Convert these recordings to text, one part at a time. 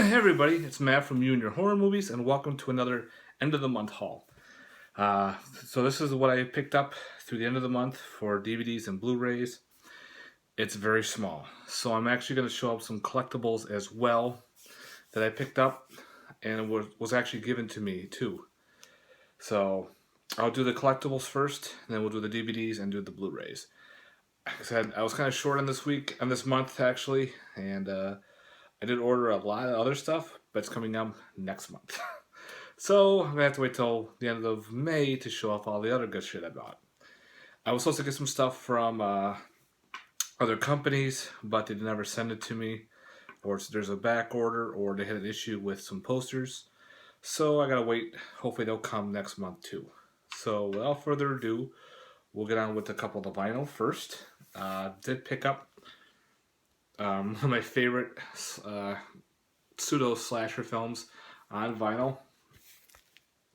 Hey everybody, it's Matt from You and Your Horror Movies, and welcome to another end of the month haul. So this is what I picked up through the end of the month for DVDs and Blu-rays. It's very small, so I'm actually going to show up some collectibles as well that I picked up, and it was actually given to me too. So I'll do the collectibles first, and then we'll do the DVDs and do the Blu-rays. Like I said, I was kind of short on this month actually, and I did order a lot of other stuff, but it's coming out next month. So I'm gonna have to wait till the end of May to show off all the other good shit I bought. I was supposed to get some stuff from other companies, but they never send it to me, or there's a back order, or they had an issue with some posters. So I gotta wait. Hopefully they'll come next month too. So without further ado, we'll get on with a couple of the vinyl first. Did pick up one of my favorite pseudo slasher films on vinyl,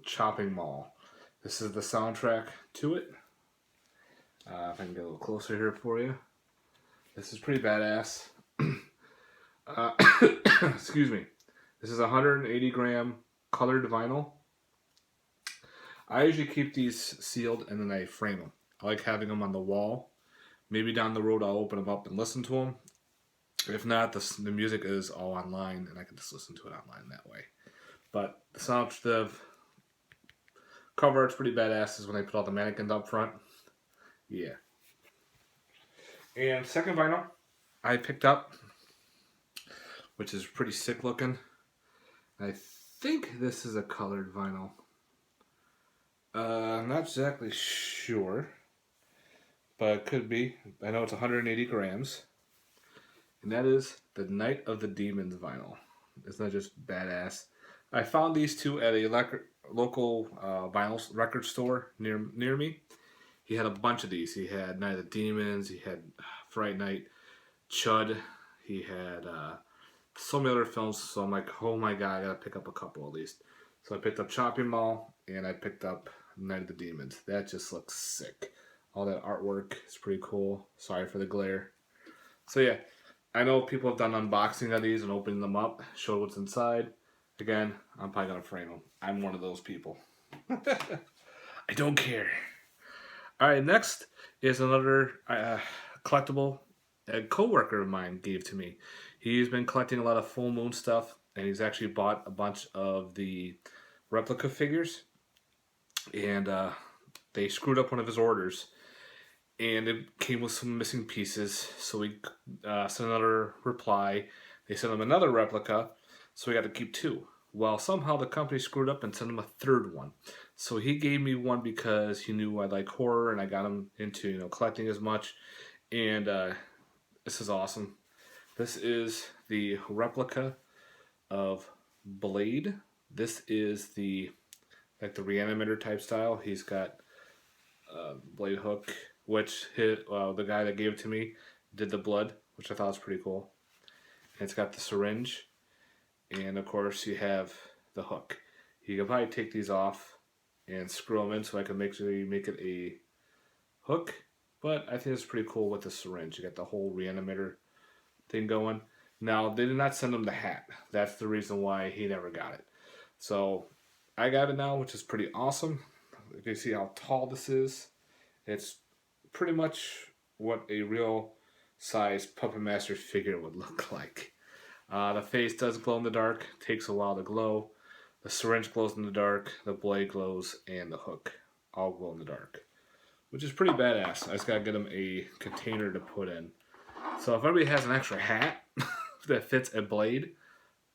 Chopping Mall. This is the soundtrack to it. If I can get a little closer here for you. This is pretty badass. Uh, excuse me. This is 180 gram colored vinyl. I usually keep these sealed and then I frame them. I like having them on the wall. Maybe down the road I'll open them up and listen to them. If not, the music is all online and I can just listen to it online that way. But the cover art's pretty badass is when they put all the mannequins up front. Yeah. And second vinyl I picked up, which is pretty sick looking. I think this is a colored vinyl. I'm not exactly sure, but it could be. I know it's 180 grams. And that is the Night of the Demons vinyl. Isn't that just badass? I found these two at a local vinyl record store near me. He had a bunch of these. He had Night of the Demons. He had Fright Night, Chud. He had so many other films. So I'm like, oh my god, I gotta pick up a couple at least. So I picked up Chopping Mall and I picked up Night of the Demons. That just looks sick. All that artwork is pretty cool. Sorry for the glare. So yeah, I know people have done unboxing of these and opening them up, show what's inside. Again, I'm probably gonna frame them. I'm one of those people. I don't care. All right, next is another collectible a coworker of mine gave to me. He's been collecting a lot of full moon stuff, and he's actually bought a bunch of the replica figures, and they screwed up one of his orders, and it came with some missing pieces. So we sent another reply. They sent him another replica, so we got to keep two. Well, somehow the company screwed up and sent him a third one. So he gave me one because he knew I like horror and I got him into collecting as much. And this is awesome. This is the replica of Blade. This is the Reanimator type style. He's got blade hook, which the guy that gave it to me did the blood, which I thought was pretty cool. And it's got the syringe. And of course you have the hook. You can probably take these off and screw them in so I can make it a hook. But I think it's pretty cool with the syringe. You got the whole reanimator thing going. Now, they did not send him the hat. That's the reason why he never got it. So I got it now, which is pretty awesome. If you see how tall this is, it's pretty much what a real size Puppet Master figure would look like. The face does glow in the dark. Takes a while to glow. The syringe glows in the dark. The blade glows, and the hook all glow in the dark, which is pretty badass. I just gotta get him a container to put in. So if anybody has an extra hat that fits a blade,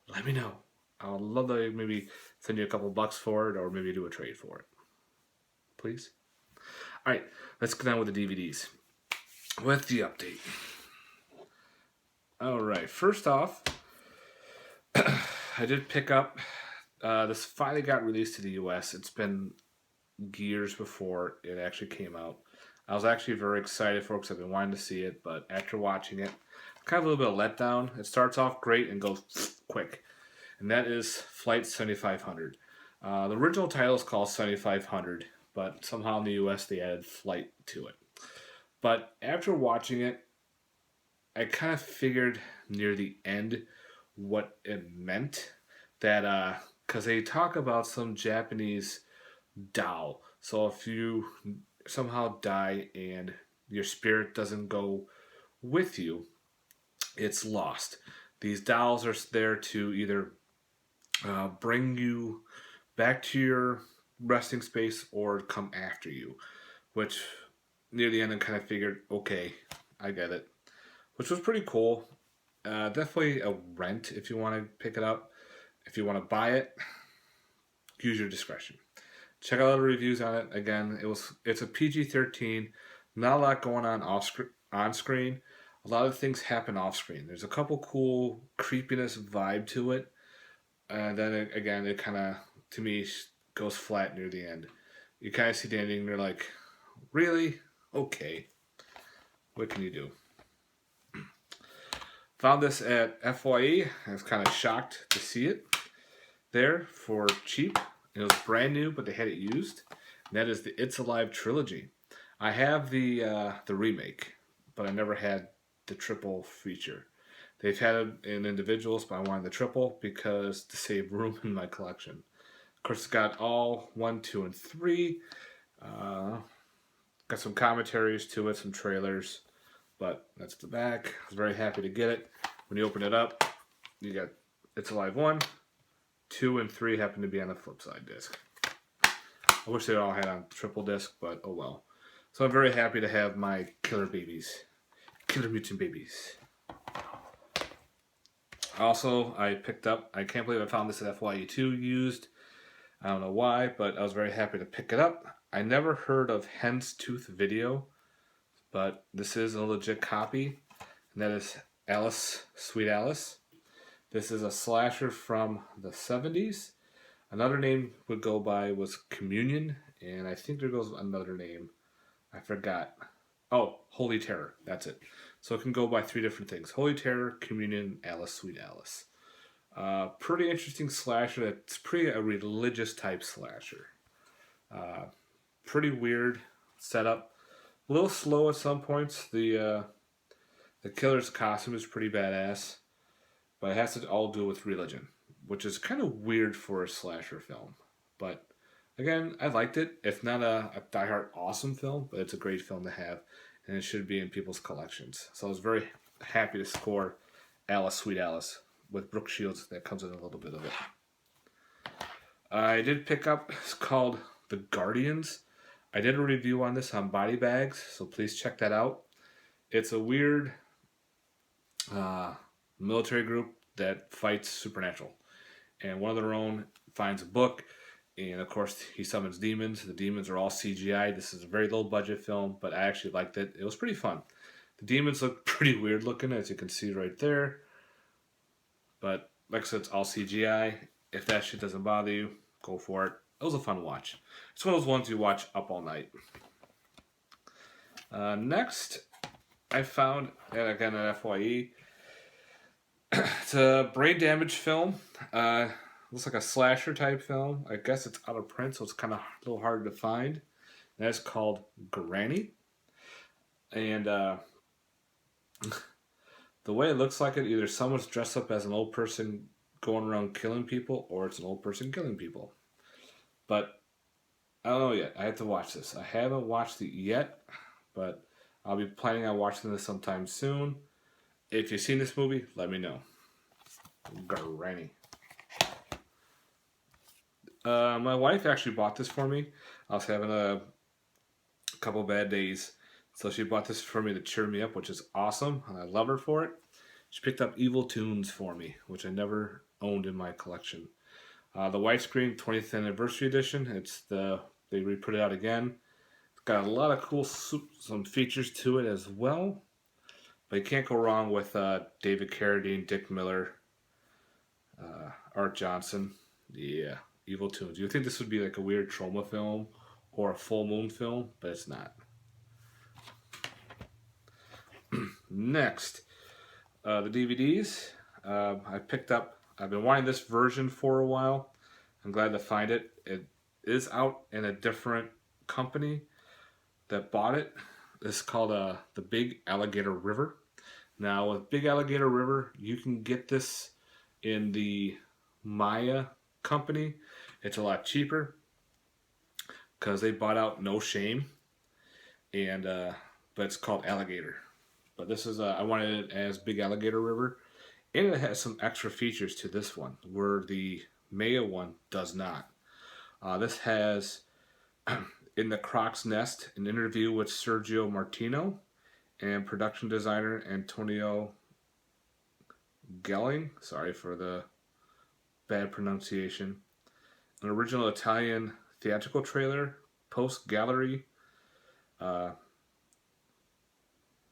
let me know. I'd love to maybe send you a couple bucks for it, or maybe do a trade for it. Please. All right, let's get on with the DVDs with the update. All right, first off, I did pick up. This finally got released to the U.S. It's been years before it actually came out. I was actually very excited for it because I've been wanting to see it, but after watching it, kind of a little bit of letdown. It starts off great and goes quick, and that is Flight 7500. The original title is called 7500, but somehow in the U.S. they added Flight to it. But after watching it, I kind of figured near the end what it meant. That because they talk about some Japanese Tao. So if you somehow die and your spirit doesn't go with you, it's lost. These dolls are there to either bring you back to your resting space or come after you. Which near the end I kind of figured, okay, I get it. Which was pretty cool. Definitely a rent if you want to pick it up. If you want to buy it, use your discretion. Check out the reviews on it. Again, it's a PG-13. Not a lot going on screen. A lot of things happen off screen. There's a couple cool creepiness vibe to it, and then again, it kind of to me goes flat near the end. You kind of see the ending, and you're like, really? Okay. What can you do? Found this at FYE. I was kind of shocked to see it there for cheap. It was brand new, but they had it used. And that is the It's Alive Trilogy. I have the remake, but I never had the triple feature. They've had it in individuals, but I wanted the triple because to save room in my collection. Of course, it's got all 1, 2, and 3. Got some commentaries to it, some trailers, but that's the back. I was very happy to get it. When you open it up, you got It's Alive 1, 2, and 3 happen to be on the flip side disc. I wish they all had on triple disc, but oh well. So I'm very happy to have my killer babies. Killer mutant babies. Also, I picked up, I can't believe I found this at FYE2 used. I don't know why, but I was very happy to pick it up. I never heard of Hen's Tooth Video, but this is a legit copy, and that is Alice, Sweet Alice. This is a slasher from the 70s. Another name would go by was Communion, and I think there goes another name. I forgot. Oh, Holy Terror. That's it. So it can go by 3 different things. Holy Terror, Communion, Alice, Sweet Alice. Pretty interesting slasher. It's pretty a religious type slasher. Pretty weird setup. A little slow at some points. The killer's costume is pretty badass, but it has to all do with religion, which is kind of weird for a slasher film. But again, I liked it. It's not a diehard awesome film, but it's a great film to have, and it should be in people's collections. So I was very happy to score Alice, Sweet Alice with Brooke Shields. That comes in a little bit of it. I did pick up, it's called The Guardians. I did a review on this on Body Bags, so please check that out. It's a weird military group that fights supernatural. And one of their own finds a book, and of course he summons demons. The demons are all CGI. This is a very low budget film, but I actually liked it. It was pretty fun. The demons look pretty weird looking, as you can see right there. But like I said, it's all CGI. If that shit doesn't bother you, go for it. It was a fun watch. It's one of those ones you watch up all night. Next, I found, and again at FYE, it's a brain damage film. Looks like a slasher type film. I guess it's out of print, so it's kind of a little hard to find. And it's called Granny. And the way it looks like it, either someone's dressed up as an old person going around killing people, or it's an old person killing people. But I don't know yet. I have to watch this. I haven't watched it yet, but I'll be planning on watching this sometime soon. If you've seen this movie, let me know. Granny. My wife actually bought this for me. I was having a couple bad days, so she bought this for me to cheer me up, which is awesome, and I love her for it. She picked up Evil Tunes for me, which I never owned in my collection. The widescreen 20th anniversary edition. They re-put it out again. It's got a lot of cool some features to it as well. But you can't go wrong with David Carradine, Dick Miller, Art Johnson. Yeah, Evil Tunes. You would think this would be like a weird trauma film or a full moon film, but it's not. Next, the DVDs. I picked up. I've been wanting this version for a while. I'm glad to find it. It is out in a different company that bought it. It's called the Big Alligator River. Now, with Big Alligator River, you can get this in the Maya company, it's a lot cheaper because they bought out No Shame, and but it's called Alligator. But this is I wanted it as Big Alligator River, and it has some extra features to this one where the Maya one does not. This has in the Croc's Nest an interview with Sergio Martino and production designer Antonio Gelling. Sorry for the bad pronunciation. An original Italian theatrical trailer, post gallery. Uh,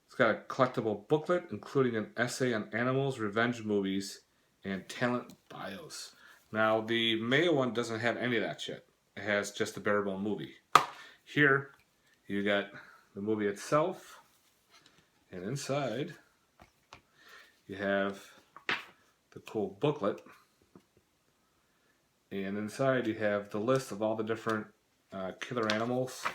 it's got a collectible booklet including an essay on animals, revenge movies, and talent bios. Now, the Mayo one doesn't have any of that shit. It has just the bare-bone movie. Here, you got the movie itself, and inside, you have the cool booklet. And inside you have the list of all the different killer animals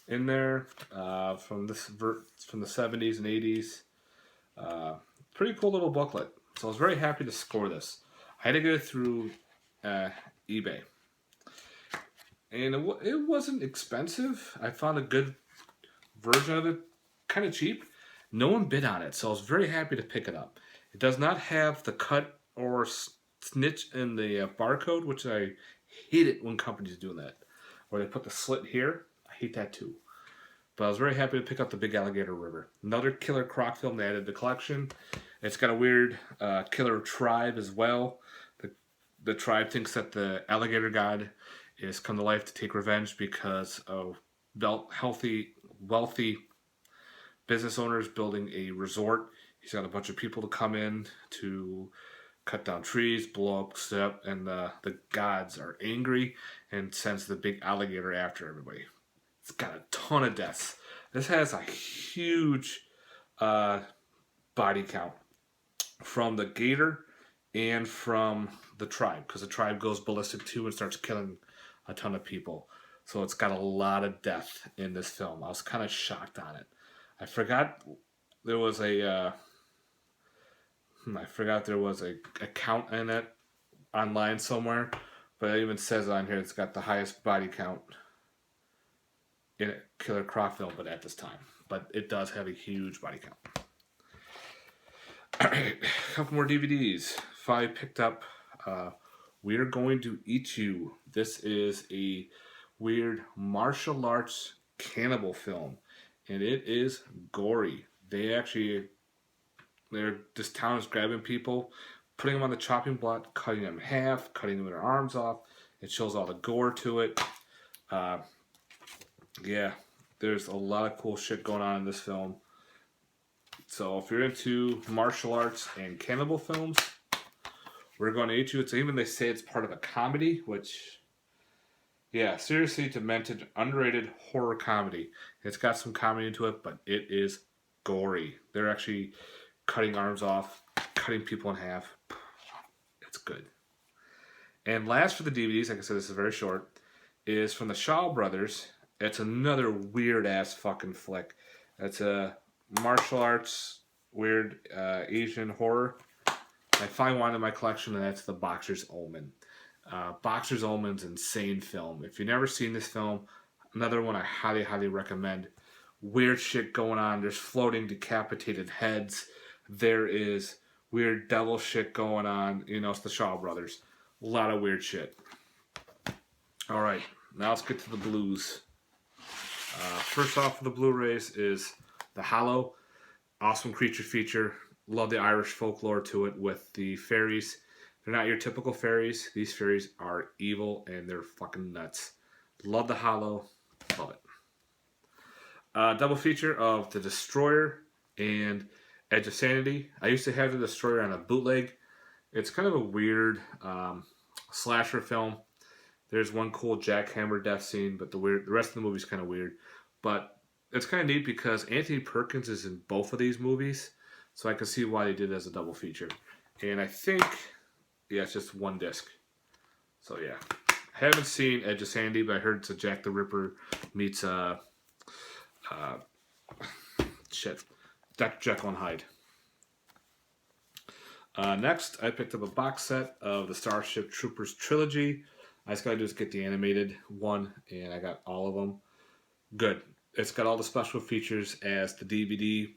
in there from the 70s and 80s. Pretty cool little booklet. So I was very happy to score this. I had to go through eBay. And it wasn't expensive. I found a good version of it, kind of cheap. No one bid on it, so I was very happy to pick it up. It does not have the cut or snitch in the barcode, which I hate it when companies do that. Or they put the slit here. I hate that too. But I was very happy to pick up the Big Alligator River. Another killer croc film they added to the collection. It's got a weird killer tribe as well. The tribe thinks that the alligator god is come to life to take revenge because of wealthy business owners building a resort. He's got a bunch of people to come in to cut down trees, blow up stuff, and the gods are angry and sends the big alligator after everybody. It's got a ton of deaths. This has a huge body count from the gator and from the tribe, because the tribe goes ballistic too and starts killing a ton of people. So it's got a lot of death in this film. I was kind of shocked on it. I forgot there was a count in it online somewhere, but it even says on here it's got the highest body count in a killer croc film, but at this time. But it does have a huge body count. Alright, a couple more DVDs. 5 picked up We're Going to Eat You. This is a weird martial arts cannibal film, and it is gory. This town is grabbing people, putting them on the chopping block, cutting them in half, cutting them their arms off. It shows all the gore to it. Yeah, there's a lot of cool shit going on in this film. So if you're into martial arts and cannibal films, We're Going to Eat You. It's even they say it's part of a comedy, which, yeah, seriously demented, underrated horror comedy. It's got some comedy into it, but it is gory. They're actually cutting arms off, cutting people in half. It's good. And last for the DVDs, like I said, this is very short, is from the Shaw Brothers. It's another weird ass fucking flick. It's a martial arts, weird Asian horror. I find one in my collection, and that's The Boxer's Omen. Boxer's Omen's insane film. If you've never seen this film, another one I highly, highly recommend. Weird shit going on. There's floating decapitated heads. There is weird devil shit going on. You know, it's the Shaw Brothers. A lot of weird shit. All right, now let's get to the blues. First off for the Blu-rays is The Hollow. Awesome creature feature. Love the Irish folklore to it with the fairies. They're not your typical fairies. These fairies are evil and they're fucking nuts. Love The Hollow. Love it. Double feature of The Destroyer and Edge of Sanity. I used to have The Destroyer on a bootleg. It's kind of a weird slasher film. There's one cool jackhammer death scene, but the rest of the movie's kind of weird. But it's kind of neat because Anthony Perkins is in both of these movies, so I can see why they did it as a double feature. And I think, yeah, it's just one disc. So yeah, I haven't seen Edge of Sandy, but I heard it's a Jack the Ripper meets Dr. Jekyll and Hyde. Next, I picked up a box set of the Starship Troopers trilogy. I just gotta do is get the animated one, and I got all of them. Good. It's got all the special features as the DVD.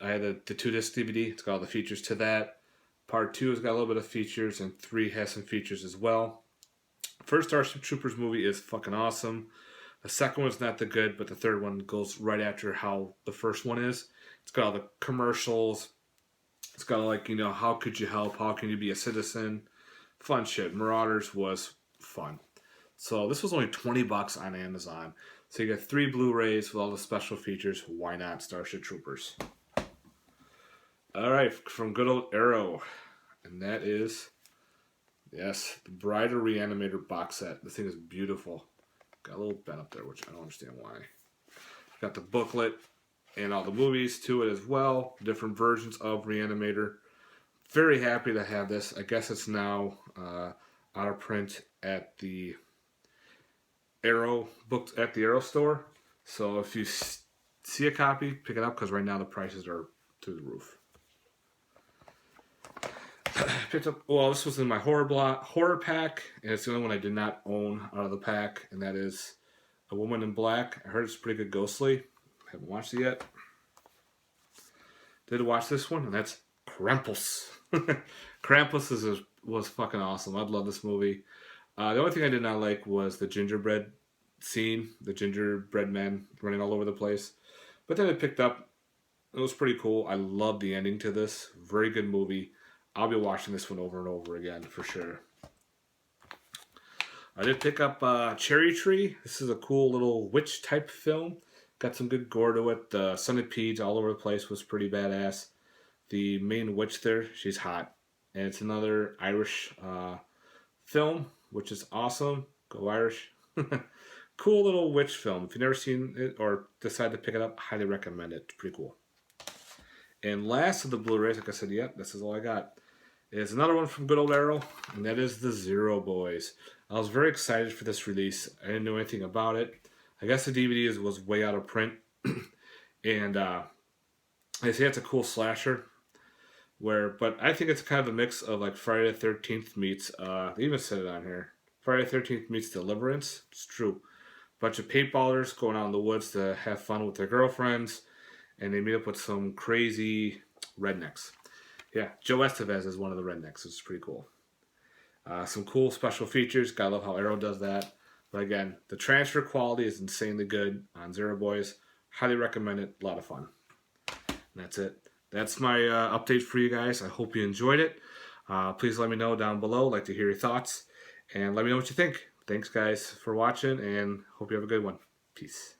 I had the 2-disc DVD. It's got all the features to that. Part 2 has got a little bit of features, and 3 has some features as well. First Starship Troopers movie is fucking awesome. The second one's not that good, but the third one goes right after how the first one is. It's got all the commercials. It's got like, how could you help? How can you be a citizen? Fun shit. Marauders was fun. So this was only $20 on Amazon. So you get 3 Blu-rays with all the special features. Why not Starship Troopers? All right, from good old Arrow. And that is, yes, the Bride of Reanimator box set. This thing is beautiful. Got a little bent up there, which I don't understand why. Got the booklet and all the movies to it as well. Different versions of Reanimator. Very happy to have this. I guess it's now out of print at the Arrow store. So if you see a copy, pick it up because right now the prices are through the roof. Picked up. Well, this was in my horror pack, and it's the only one I did not own out of the pack, and that is A Woman in Black. I heard it's pretty good ghostly. Haven't watched it yet. Did watch this one, and that's Krampus. Krampus was fucking awesome. I'd love this movie. The only thing I did not like was the gingerbread scene, the gingerbread men running all over the place. But then I picked up. It was pretty cool. I love the ending to this. Very good movie. I'll be watching this one over and over again for sure. I did pick up Cherry Tree. This is a cool little witch type film. Got some good gore to it. The centipedes all over the place was pretty badass. The main witch there, she's hot. And it's another Irish film, which is awesome. Go Irish. Cool little witch film. If you've never seen it or decide to pick it up, highly recommend it. It's pretty cool. And last of the Blu-rays, like I said, yep, this is all I got. Is another one from good old Arrow, and that is the Zero Boys. I was very excited for this release. I didn't know anything about it. I guess the DVD was way out of print. And they say it's a cool slasher. But I think it's kind of a mix of like Friday the 13th meets, they even said it on here, Friday the 13th meets Deliverance. It's true. Bunch of paintballers going out in the woods to have fun with their girlfriends, and they meet up with some crazy rednecks. Yeah, Joe Estevez is one of the rednecks. It's pretty cool. Some cool special features. Gotta love how Arrow does that. But again, the transfer quality is insanely good on Zero Boys. Highly recommend it. A lot of fun. And that's it. That's my update for you guys. I hope you enjoyed it. Please let me know down below. I'd like to hear your thoughts. And let me know what you think. Thanks, guys, for watching, and hope you have a good one. Peace.